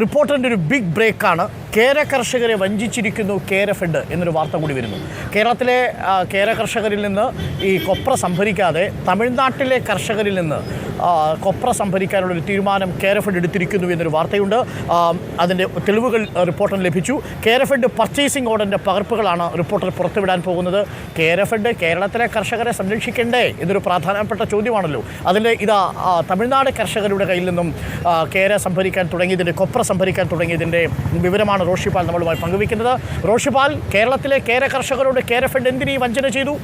റിപ്പോർട്ടറിൻ്റെ ഒരു ബിഗ് ബ്രേക്കാണ്. കേര കർഷകരെ വഞ്ചിച്ചിരിക്കുന്നു കേരഫെഡ് എന്നൊരു വാർത്ത കൂടി വരുന്നു. കേരളത്തിലെ കേര കർഷകരിൽ നിന്ന് ഈ കൊപ്ര സംഭരിക്കാതെ തമിഴ്നാട്ടിലെ കർഷകരിൽ നിന്ന് കൊപ്ര സംഭരിക്കാനുള്ളൊരു തീരുമാനം കേരഫെഡ് എടുത്തിരിക്കുന്നു എന്നൊരു വാർത്തയുണ്ട്. അതിൻ്റെ തെളിവുകൾ റിപ്പോർട്ടറിന് ലഭിച്ചു. കേരഫെഡ് പർച്ചേസിംഗ് ഓർഡറിൻ്റെ പകർപ്പുകളാണ് റിപ്പോർട്ടർ പുറത്തുവിടാൻ പോകുന്നത്. കേരഫെഡ് കേരളത്തിലെ കർഷകരെ സംരക്ഷിക്കണ്ടേ എന്നൊരു പ്രധാനപ്പെട്ട ചോദ്യമാണല്ലോ. അതിൻ്റെ തമിഴ്നാട് കർഷകരുടെ കയ്യിൽ നിന്നും കേര സംഭരിക്കാൻ തുടങ്ങിയതിൻ്റെ കൊപ്ര സംഭരിക്കാൻ തുടങ്ങിയതിൻ്റെ വിവരമാണ് റോഷിപാൽ നമ്മളുമായി പങ്കുവയ്ക്കുന്നത്. റോഷിപാൽ, കേരളത്തിലെ കേര കർഷകരോട് കേരഫെഡ് എന്തിനീ വഞ്ചന ചെയ്തു?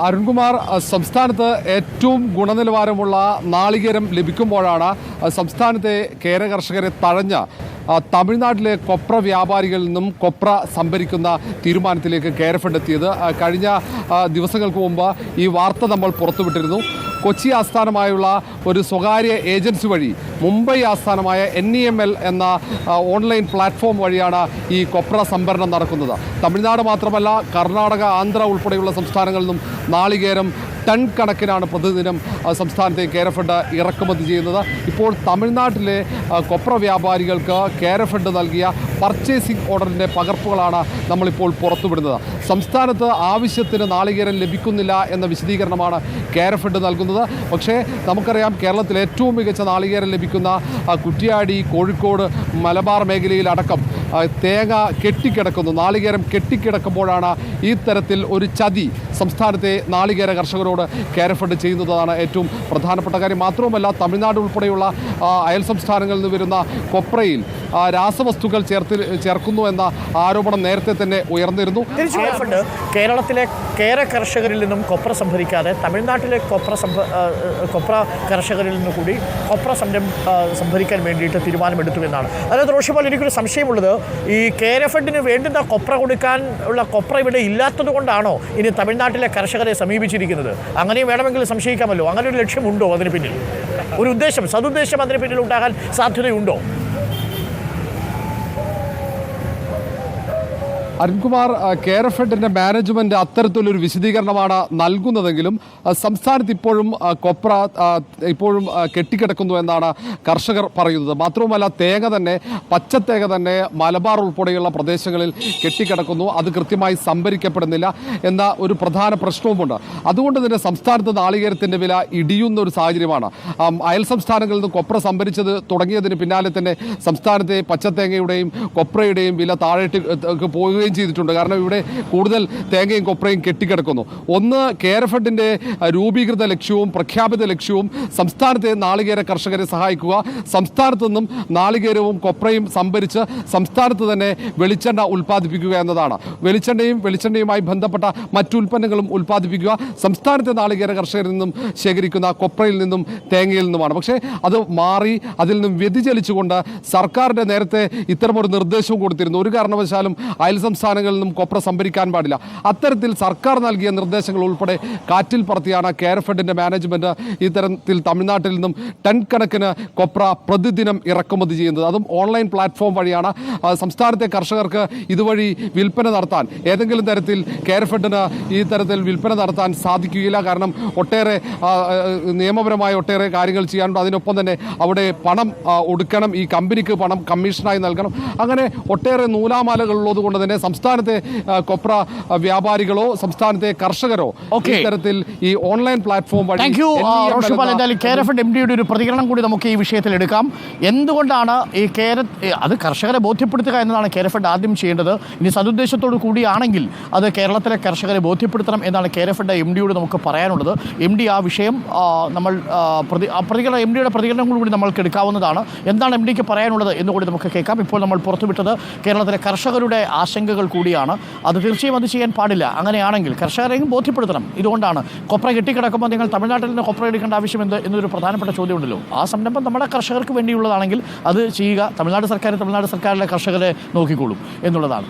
അരുൺകുമാർ, സംസ്ഥാനത്ത് ഏറ്റവും ഗുണനിലവാരമുള്ള നാളികേരം ലഭിക്കുമ്പോഴാണ് സംസ്ഥാനത്തെ കേര കർഷകരെ തഴഞ്ഞ തമിഴ്നാട്ടിലെ കൊപ്ര വ്യാപാരികളിൽ നിന്നും കൊപ്ര സംഭരിക്കുന്ന തീരുമാനത്തിലേക്ക് കേരഫെഡ് എത്തിയത്. കഴിഞ്ഞ ദിവസങ്ങൾക്ക് മുമ്പ് ഈ വാർത്ത നമ്മൾ പുറത്തുവിട്ടിരുന്നു. കൊച്ചി ആസ്ഥാനമായുള്ള ഒരു സ്വകാര്യ ഏജൻസി വഴി മുംബൈ ആസ്ഥാനമായ NEML എന്ന ഓൺലൈൻ പ്ലാറ്റ്ഫോം വഴിയാണ് ഈ കൊപ്ര സംഭരണം നടക്കുന്നത്. തമിഴ്നാട് മാത്രമല്ല, കർണാടക, ആന്ധ്ര ഉൾപ്പെടെയുള്ള സംസ്ഥാനങ്ങളിൽ നിന്നും നാളികേരം ടൺ കണക്കിനാണ് പ്രതിദിനം സംസ്ഥാനത്തെ കേരഫെഡ് ഇറക്കുമതി ചെയ്യുന്നത്. ഇപ്പോൾ തമിഴ്നാട്ടിലെ കൊപ്ര വ്യാപാരികൾക്ക് കേരഫെഡ് നൽകിയ പർച്ചേസിംഗ് ഓർഡറിൻ്റെ പകർപ്പുകളാണ് നമ്മളിപ്പോൾ പുറത്തുവിടുന്നത്. സംസ്ഥാനത്ത് ആവശ്യത്തിന് നാളികേരം ലഭിക്കുന്നില്ല എന്ന വിശദീകരണമാണ് കേരഫെഡ് നൽകുന്നത്. പക്ഷേ നമുക്കറിയാം, കേരളത്തിൽ ഏറ്റവും മികച്ച നാളികേരം ലഭിക്കുന്ന കുറ്റ്യാടി, കോഴിക്കോട്, മലബാർ മേഖലയിലടക്കം തേങ്ങ കെട്ടിക്കിടക്കുന്നു. നാളികേരം കെട്ടിക്കിടക്കുമ്പോഴാണ് ഈ തരത്തിൽ ഒരു ചതി സംസ്ഥാനത്തെ നാളികേര കർഷകരോട് കേരഫെഡ് ചെയ്യുന്നതാണ് ഏറ്റവും പ്രധാനപ്പെട്ട കാര്യം. മാത്രവുമല്ല, തമിഴ്നാട് ഉൾപ്പെടെയുള്ള അയൽ സംസ്ഥാനങ്ങളിൽ നിന്ന് വരുന്ന കൊപ്രയിൽ രാസവസ്തുക്കൾ ചേർക്കുന്നു എന്ന ആരോപണം നേരത്തെ തന്നെ ഉയർന്നിരുന്നു. കേരളത്തിലെ കേര കർഷകരിൽ നിന്നും കൊപ്ര സംഭരിക്കാതെ തമിഴ്നാട്ടിലെ കൊപ്ര കർഷകരിൽ നിന്ന് കൂടി കൊപ്ര സംഭരിക്കാൻ വേണ്ടിയിട്ട് തീരുമാനമെടുത്തു എന്നാണ്. അതായത് റോഷിപാൽ, എനിക്കൊരു സംശയമുള്ളത്, ഈ കേരഫെഡിന് വേണ്ടുന്ന കൊപ്ര കൊടുക്കാൻ ഉള്ള കൊപ്ര ഇവിടെ ഇല്ലാത്തത് കൊണ്ടാണോ ഇനി തമിഴ്നാട്ടിലെ കർഷകരെ സമീപിച്ചിരിക്കുന്നത്? അങ്ങനെയും വേണമെങ്കിൽ സംശയിക്കാമല്ലോ. അങ്ങനെ ഒരു ലക്ഷ്യമുണ്ടോ അതിന് പിന്നിൽ? ഒരു ഉദ്ദേശം, സതുദ്ദേശം അതിന് പിന്നിൽ ഉണ്ടാകാൻ സാധ്യതയുണ്ടോ? അരുൺകുമാർ, കേരഫെഡിൻ്റെ മാനേജ്മെൻറ്റ് അത്തരത്തിലൊരു വിശദീകരണമാണ് നൽകുന്നതെങ്കിലും സംസ്ഥാനത്ത് ഇപ്പോഴും കൊപ്ര ഇപ്പോഴും കെട്ടിക്കിടക്കുന്നു എന്നാണ് കർഷകർ പറയുന്നത്. മാത്രവുമല്ല, തേങ്ങ തന്നെ, പച്ചത്തേങ്ങ തന്നെ മലബാർ ഉൾപ്പെടെയുള്ള പ്രദേശങ്ങളിൽ കെട്ടിക്കിടക്കുന്നു. അത് കൃത്യമായി സംഭരിക്കപ്പെടുന്നില്ല എന്ന ഒരു പ്രധാന പ്രശ്നവുമുണ്ട്. അതുകൊണ്ട് തന്നെ സംസ്ഥാനത്ത് നാളികേരത്തിൻ്റെ വില ഇടിയുന്ന ഒരു സാഹചര്യമാണ്. അയൽ സംസ്ഥാനങ്ങളിൽ നിന്ന് കൊപ്ര സംഭരിച്ചത് തുടങ്ങിയതിന് പിന്നാലെ തന്നെ സംസ്ഥാനത്തെ പച്ചത്തേങ്ങയുടെയും കൊപ്രയുടെയും വില താഴേക്ക് പോവുകയും ചെയ്തിട്ടുണ്ട്. കാരണം ഇവിടെ കൂടുതൽ തേങ്ങയും കൊപ്രയും കെട്ടിക്കിടക്കുന്നു. ഒന്ന്, കേരഫെഡിൻ്റെ രൂപീകൃത ലക്ഷ്യവും പ്രഖ്യാപിത ലക്ഷ്യവും സംസ്ഥാനത്തെ നാളികേര കർഷകരെ സഹായിക്കുക, സംസ്ഥാനത്ത് നിന്നും നാളികേരവും കൊപ്രയും സംഭരിച്ച് സംസ്ഥാനത്ത് തന്നെ വെളിച്ചെണ്ണ ഉൽപ്പാദിപ്പിക്കുക എന്നതാണ്. വെളിച്ചെണ്ണയുമായി ബന്ധപ്പെട്ട മറ്റുൽപ്പന്നങ്ങളും ഉൽപ്പാദിപ്പിക്കുക സംസ്ഥാനത്തെ നാളികേര കർഷകരിൽ നിന്നും ശേഖരിക്കുന്ന കൊപ്രയിൽ നിന്നും തേങ്ങയിൽ നിന്നുമാണ്. പക്ഷേ അത് മാറി അതിൽ നിന്നും വ്യതിചലിച്ചുകൊണ്ട് സർക്കാരിൻ്റെ നേരത്തെ ഇത്തരമൊരു നിർദ്ദേശവും കൊടുത്തിരുന്നു. ഒരു കാരണവശാലും അയൽ സംസ്ഥാനങ്ങളിൽ നിന്നും കൊപ്ര സംഭരിക്കാൻ പാടില്ല. അത്തരത്തിൽ സർക്കാർ നൽകിയ നിർദ്ദേശങ്ങൾ ഉൾപ്പെടെ കാറ്റിൽ പറത്തിയാണ് കേരഫെഡിൻ്റെ മാനേജ്മെൻറ്റ് ഇത്തരത്തിൽ തമിഴ്നാട്ടിൽ നിന്നും ടൺ കണക്കിന് കൊപ്ര പ്രതിദിനം ഇറക്കുമതി ചെയ്യുന്നത്. അതും ഓൺലൈൻ പ്ലാറ്റ്ഫോം വഴിയാണ്. സംസ്ഥാനത്തെ കർഷകർക്ക് ഇതുവഴി വിൽപ്പന നടത്താൻ ഏതെങ്കിലും തരത്തിൽ കേരഫെഡിന് ഈ തരത്തിൽ വിൽപ്പന നടത്താൻ സാധിക്കുകയില്ല. കാരണം ഒട്ടേറെ നിയമപരമായ ഒട്ടേറെ കാര്യങ്ങൾ ചെയ്യാനുണ്ട്. അതിനൊപ്പം തന്നെ അവിടെ പണം ഒടുക്കണം, ഈ കമ്പനിക്ക് പണം കമ്മീഷനായി നൽകണം. അങ്ങനെ ഒട്ടേറെ നൂലാമാലകളുള്ളത് കൊണ്ട് തന്നെ സംസ്ഥാനത്തെ കൊപ്ര വ്യാപാരികളോ സംസ്ഥാനത്തെ കർഷകരോ ഇത്തരത്തിൽ ഈ ഓൺലൈൻ പ്ലാറ്റ്ഫോം വഴി കേരഫെഡ് MDയുടെ ഒരു പ്രതികരണം കൂടി നമുക്ക് ഈ വിഷയത്തിൽ എടുക്കാം. എന്തുകൊണ്ടാണ് ഈ അത് കർഷകരെ ബോധ്യപ്പെടുത്തുക എന്നതാണ് കേരഫെഡ് ആദ്യം ചെയ്യേണ്ടത്. ഇനി സതുദ്ദേശത്തോടു കൂടിയാണെങ്കിൽ അത് കേരളത്തിലെ കർഷകരെ ബോധ്യപ്പെടുത്തണം എന്നാണ് കേരഫെഡ് MDയോട് നമുക്ക് പറയാനുള്ളത്. MD ആ വിഷയം നമ്മൾ MDയുടെ പ്രതികരണം കൂടി നമ്മൾക്ക് എടുക്കാവുന്നതാണ്. എന്താണ് MDക്ക് പറയാനുള്ളത് എന്നുകൂടി നമുക്ക് കേൾക്കാം. ഇപ്പോൾ നമ്മൾ പുറത്തുവിട്ടത് കേരളത്തിലെ കർഷകരുടെ ആശങ്കകൾ കൂടിയാണ്. അത് തീർച്ചയായും അത് ചെയ്യാൻ പാടില്ല. അങ്ങനെയാണെങ്കിൽ കർഷകരെയും ബോധ്യപ്പെടുത്തണം. ഇതുകൊണ്ടാണ് കൊപ്ര കെട്ടിക്കിടക്കുമ്പോൾ നിങ്ങൾ തമിഴ്നാട്ടിൽ നിന്ന് കൊപ്ര എടുക്കേണ്ട ആവശ്യം എന്നൊരു പ്രധാനപ്പെട്ട ചോദ്യമുണ്ടല്ലോ. ആ സംരംഭം നമ്മുടെ കർഷകർക്ക് വേണ്ടിയുള്ളതാണെങ്കിൽ അത് ചെയ്യുക. തമിഴ്നാട് സർക്കാരിലെ കർഷകരെ നോക്കിക്കോളും എന്നുള്ളതാണ്.